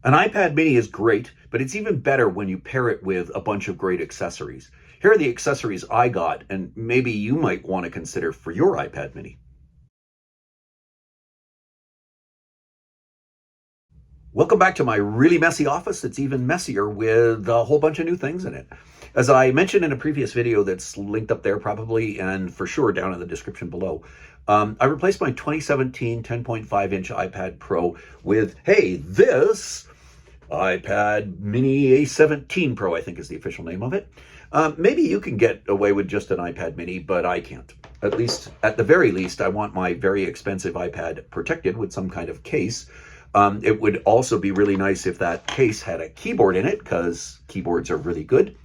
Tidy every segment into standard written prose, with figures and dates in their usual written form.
An iPad mini is great, but it's even better when you pair it with a bunch of great accessories. Here are the accessories I got, and maybe you might want to consider for your iPad mini. Welcome back to my really messy office. It's even messier with a whole bunch of new things in it. As I mentioned in a previous video that's linked up there probably, and for sure down in the description below, I replaced my 2017 10.5-inch iPad Pro with, hey, this iPad Mini A17 Pro, I think is the official name of it. Maybe you can get away with just an iPad Mini, but I can't. At the very least, I want my very expensive iPad protected with some kind of case. It would also be really nice if that case had a keyboard in it, because keyboards are really good.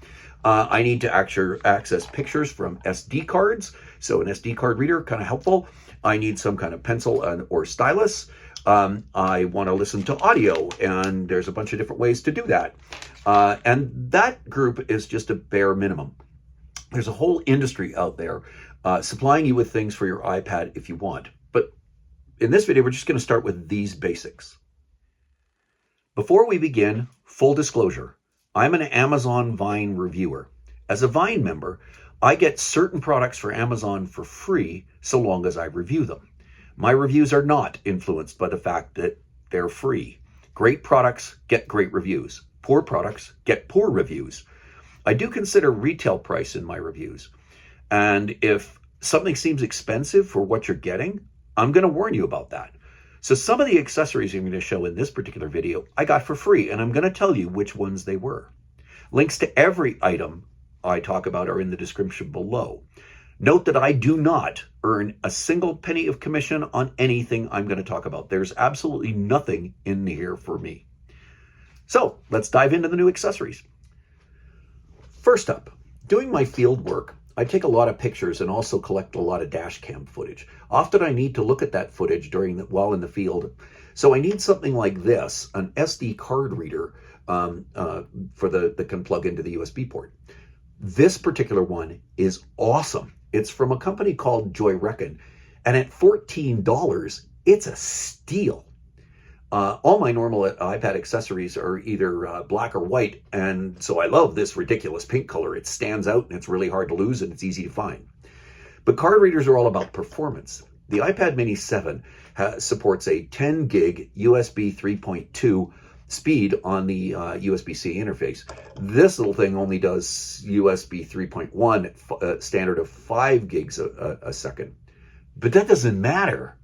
I need to access pictures from SD cards, so an SD card reader, kind of helpful. I need some kind of pencil or stylus. I want to listen to audio, and there's a bunch of different ways to do that. And that group is just a bare minimum. There's a whole industry out there supplying you with things for your iPad if you want. But in this video, we're just going to start with these basics. Before we begin, full disclosure, I'm an Amazon Vine reviewer. As a Vine member, I get certain products for Amazon for free so long as I review them. My reviews are not influenced by the fact that they're free. Great products get great reviews. Poor products get poor reviews. I do consider retail price in my reviews. And if something seems expensive for what you're getting, I'm going to warn you about that. So some of the accessories I'm going to show in this particular video, I got for free, and I'm going to tell you which ones they were. Links to every item I talk about are in the description below. Note that I do not earn a single penny of commission on anything I'm going to talk about. There's absolutely nothing in here for me. So let's dive into the new accessories. First up, doing my field work, I take a lot of pictures and also collect a lot of dash cam footage. Often I need to look at that footage while in the field. So I need something like this, an SD card reader that can plug into the USB port. This particular one is awesome. It's from a company called JoyReken, and at $14, it's a steal. All my normal iPad accessories are either black or white, and so I love this ridiculous pink color. It stands out, and it's really hard to lose, and it's easy to find. But card readers are all about performance. The iPad Mini 7 supports a 10 gig USB 3.2 speed on the USB-C interface. This little thing only does USB 3.1, standard of 5 gigs a second. But that doesn't matter.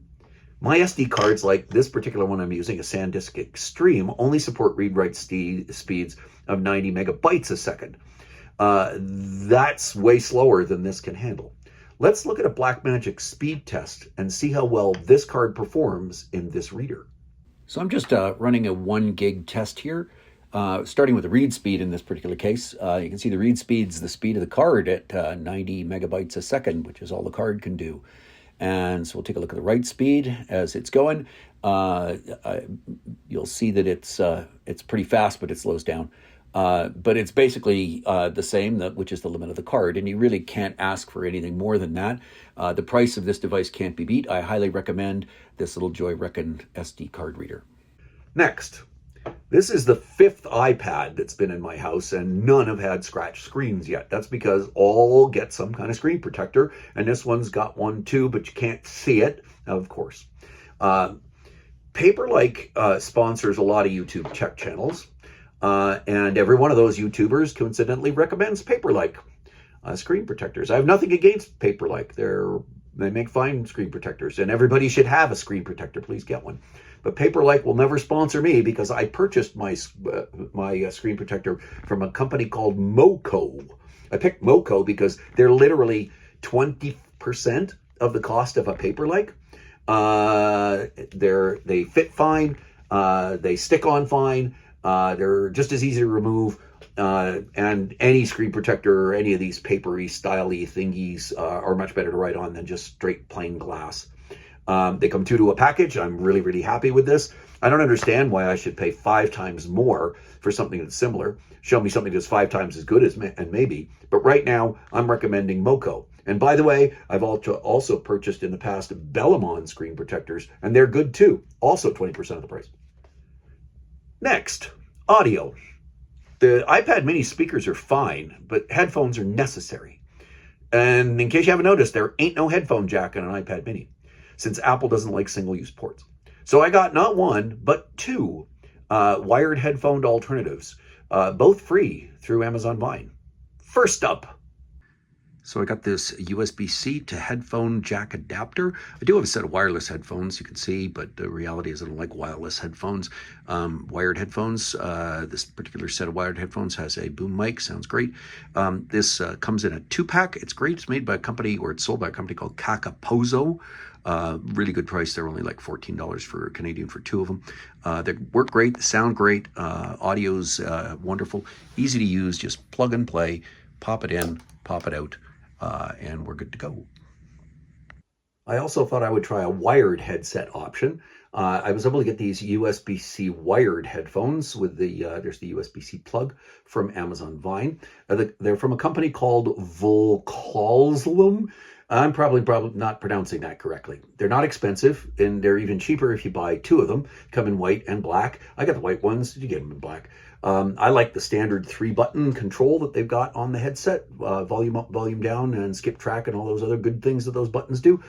My SD cards, like this particular one I'm using, a SanDisk Extreme, only support read-write speeds of 90 megabytes a second. That's way slower than this can handle. Let's look at a Blackmagic speed test and see how well this card performs in this reader. So I'm just running a 1 gig test here, starting with the read speed in this particular case. You can see the read speed's the speed of the card at 90 megabytes a second, which is all the card can do. And so we'll take a look at the write speed as it's going. You'll see that it's pretty fast, but it slows down. But it's basically the same, which is the limit of the card, and you really can't ask for anything more than that. The price of this device can't be beat. I highly recommend this little JoyReken SD card reader. Next, this is the 5th iPad that's been in my house, and none have had scratched screens yet. That's because all get some kind of screen protector, and this one's got one too, but you can't see it, of course. Paperlike sponsors a lot of YouTube tech channels. And every one of those YouTubers coincidentally recommends Paperlike screen protectors. I have nothing against Paperlike. They make fine screen protectors, and everybody should have a screen protector. Please get one. But Paperlike will never sponsor me because I purchased my screen protector from a company called MoKo. I picked MoKo because they're literally 20% of the cost of a Paperlike. They fit fine. They stick on fine. They're just as easy to remove, and any screen protector or any of these papery, styly thingies are much better to write on than just straight plain glass. They come to a package. I'm really, really happy with this. I don't understand why I should pay 5 times more for something that's similar. Show me something that's 5 times as good as and maybe. But right now, I'm recommending MoKo. And by the way, I've also purchased in the past Vkozlm screen protectors, and they're good too. Also 20% of the price. Next, audio. The iPad mini speakers are fine, but headphones are necessary. And in case you haven't noticed, there ain't no headphone jack on an iPad mini, since Apple doesn't like single-use ports. So I got not one, but two wired headphone alternatives, both free through Amazon Vine. First up, so I got this USB-C to headphone jack adapter. I do have a set of wireless headphones, you can see, but the reality is I don't like wireless headphones. Wired headphones, this particular set of wired headphones has a boom mic, sounds great. This comes in a 2-pack. It's great. It's made by a company, or it's sold by a company called Kakapozo. Really good price. They're only like $14 for Canadian for two of them. They work great, they sound great, audio's wonderful, easy to use, just plug and play, pop it in, pop it out, and we're good to go. I also thought I would try a wired headset option. I was able to get these USB-C wired headphones with the, there's the USB-C plug from Amazon Vine. They're from a company called Vkozlm. I'm probably not pronouncing that correctly. They're not expensive, and they're even cheaper if you buy two of them. Come in white and black. I got the white ones. You get them in black. I like the standard 3-button control that they've got on the headset. Volume up, volume down, and skip track, and all those other good things that those buttons do.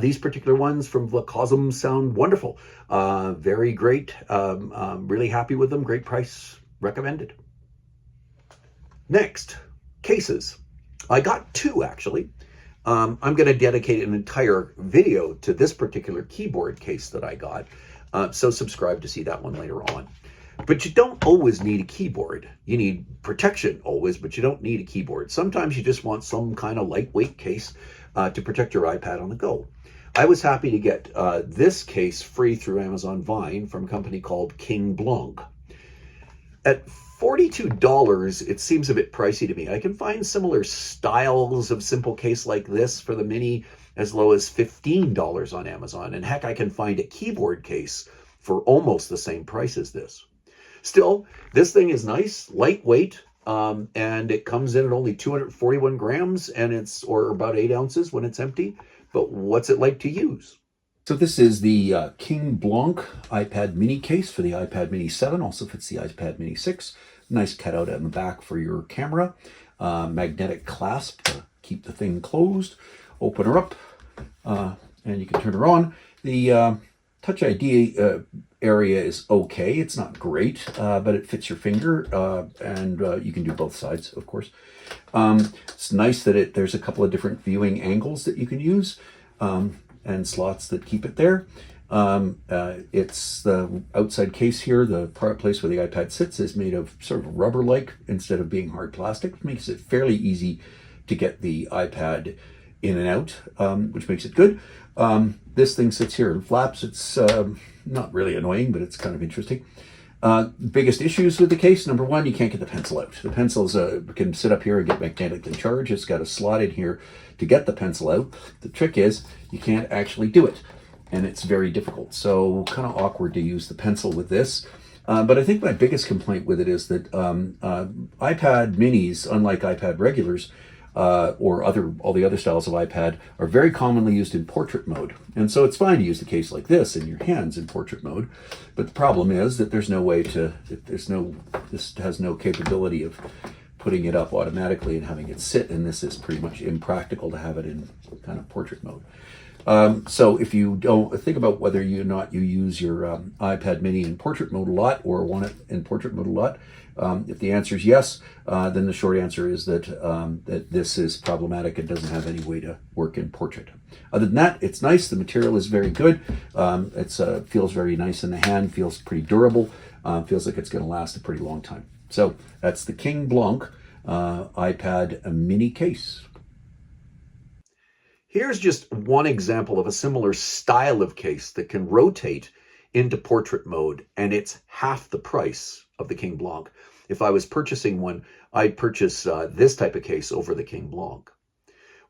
These particular ones from Vkozlm sound wonderful. Very great. Really happy with them. Great price. Recommended. Next, cases. I got two, actually. I'm going to dedicate an entire video to this particular keyboard case that I got, so subscribe to see that one later on. But you don't always need a keyboard. You need protection always, but you don't need a keyboard. Sometimes you just want some kind of lightweight case to protect your iPad on the go. I was happy to get this case free through Amazon Vine from a company called KingBlanc. At $42, it seems a bit pricey to me. I can find similar styles of simple case like this for the Mini as low as $15 on Amazon. And heck, I can find a keyboard case for almost the same price as this. Still, this thing is nice, lightweight, and it comes in at only 241 grams, and it's, or about 8 ounces when it's empty. But what's it like to use? So this is the KingBlanc iPad mini case for the iPad mini 7, also fits the iPad mini 6. Nice cutout on the back for your camera. Magnetic clasp to keep the thing closed. Open her up, and you can turn her on. The Touch ID area is okay. It's not great, but it fits your finger, and you can do both sides, of course. It's nice that there's a couple of different viewing angles that you can use. And slots that keep it there. It's the outside case here, the place where the iPad sits is made of sort of rubber-like instead of being hard plastic, which makes it fairly easy to get the iPad in and out, which makes it good. This thing sits here and flaps. It's not really annoying, but it's kind of interesting. Biggest issues with the case, number one, you can't get the pencil out. The pencils can sit up here and get magnetically charged. It's got a slot in here to get the pencil out. The trick is you can't actually do it, and it's very difficult. So kind of awkward to use the pencil with this. But I think my biggest complaint with it is that iPad minis, unlike iPad regulars, or all the other styles of iPad, are very commonly used in portrait mode. And so it's fine to use the case like this in your hands in portrait mode. But the problem is that there's no way to, this has no capability of putting it up automatically and having it sit, and this is pretty much impractical to have it in kind of portrait mode. So if you don't think about whether or not you use your iPad mini in portrait mode a lot or want it in portrait mode a lot, if the answer is yes, then the short answer is that that this is problematic and doesn't have any way to work in portrait. Other than that, it's nice. The material is very good. It feels very nice in the hand, feels pretty durable, feels like it's going to last a pretty long time. So that's the KingBlanc iPad mini case. Here's just one example of a similar style of case that can rotate into portrait mode, and it's half the price of the KingBlanc. If I was purchasing one, I'd purchase this type of case over the KingBlanc.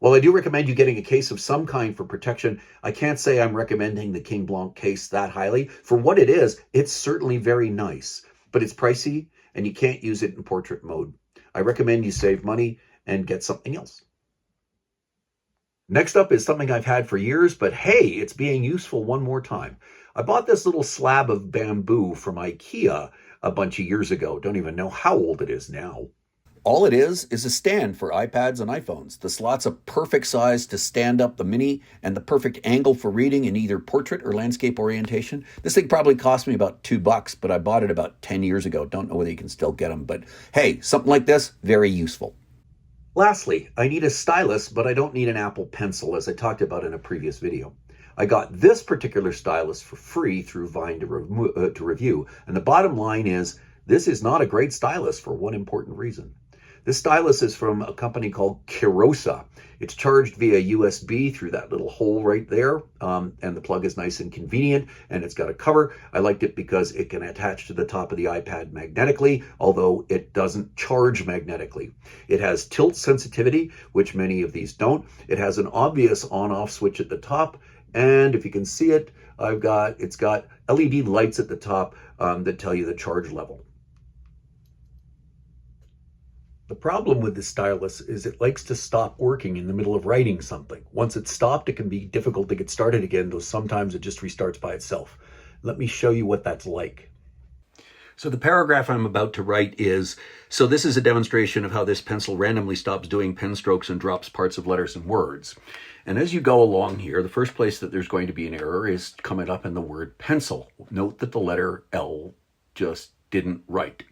While I do recommend you getting a case of some kind for protection, I can't say I'm recommending the KingBlanc case that highly. For what it is, it's certainly very nice, but it's pricey and you can't use it in portrait mode. I recommend you save money and get something else. Next up is something I've had for years, but hey, it's being useful one more time. I bought this little slab of bamboo from IKEA a bunch of years ago. Don't even know how old it is now. All it is a stand for iPads and iPhones. The slot's a perfect size to stand up the mini and the perfect angle for reading in either portrait or landscape orientation. This thing probably cost me about $2, but I bought it about 10 years ago. Don't know whether you can still get them, but hey, something like this, very useful. Lastly, I need a stylus, but I don't need an Apple Pencil, as I talked about in a previous video. I got this particular stylus for free through Vine to review, and the bottom line is, this is not a great stylus for one important reason. This stylus is from a company called Kirosa. It's charged via USB through that little hole right there, and the plug is nice and convenient, and it's got a cover. I liked it because it can attach to the top of the iPad magnetically, although it doesn't charge magnetically. It has tilt sensitivity, which many of these don't. It has an obvious on-off switch at the top, and if you can see it, it's got LED lights at the top that tell you the charge level. The problem with this stylus is it likes to stop working in the middle of writing something. Once it's stopped, it can be difficult to get started again, though sometimes it just restarts by itself. Let me show you what that's like. So the paragraph I'm about to write is, so this is a demonstration of how this pencil randomly stops doing pen strokes and drops parts of letters and words. And as you go along here, the first place that there's going to be an error is coming up in the word pencil. Note that the letter L just didn't write.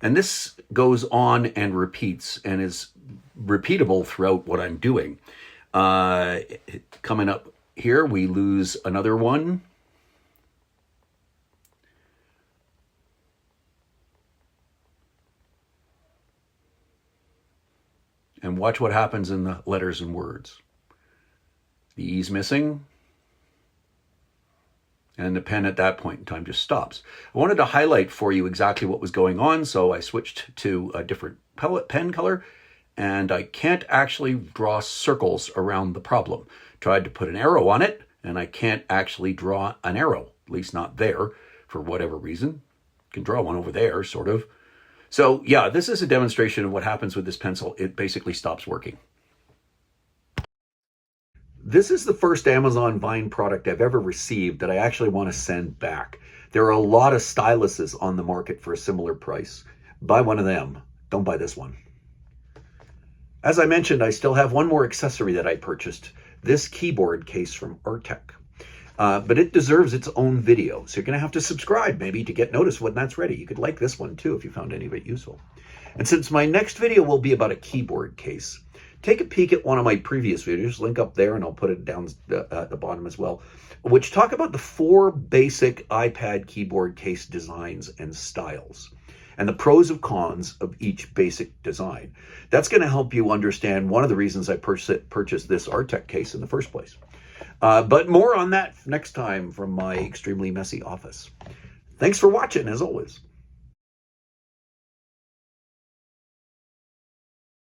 And this goes on and repeats and is repeatable throughout what I'm doing. Coming up here, we lose another one. And watch what happens in the letters and words. The E's missing. And the pen at that point in time just stops. I wanted to highlight for you exactly what was going on, so I switched to a different pen color, and I can't actually draw circles around the problem. Tried to put an arrow on it, and I can't actually draw an arrow, at least not there, for whatever reason. Can draw one over there, sort of. So yeah, this is a demonstration of what happens with this pencil. It basically stops working. This is the first Amazon Vine product I've ever received that I actually want to send back. There are a lot of styluses on the market for a similar price. Buy one of them. Don't buy this one. As I mentioned, I still have one more accessory that I purchased, this keyboard case from Artec. But it deserves its own video, so you're going to have to subscribe maybe to get notice when that's ready. You could like this one too if you found any of it useful. And since my next video will be about a keyboard case, take a peek at one of my previous videos, link up there, and I'll put it down at the bottom as well, which talk about the 4 basic iPad keyboard case designs and styles, and the pros and cons of each basic design. That's going to help you understand one of the reasons I purchased this Artec case in the first place. But more on that next time from my extremely messy office. Thanks for watching, as always.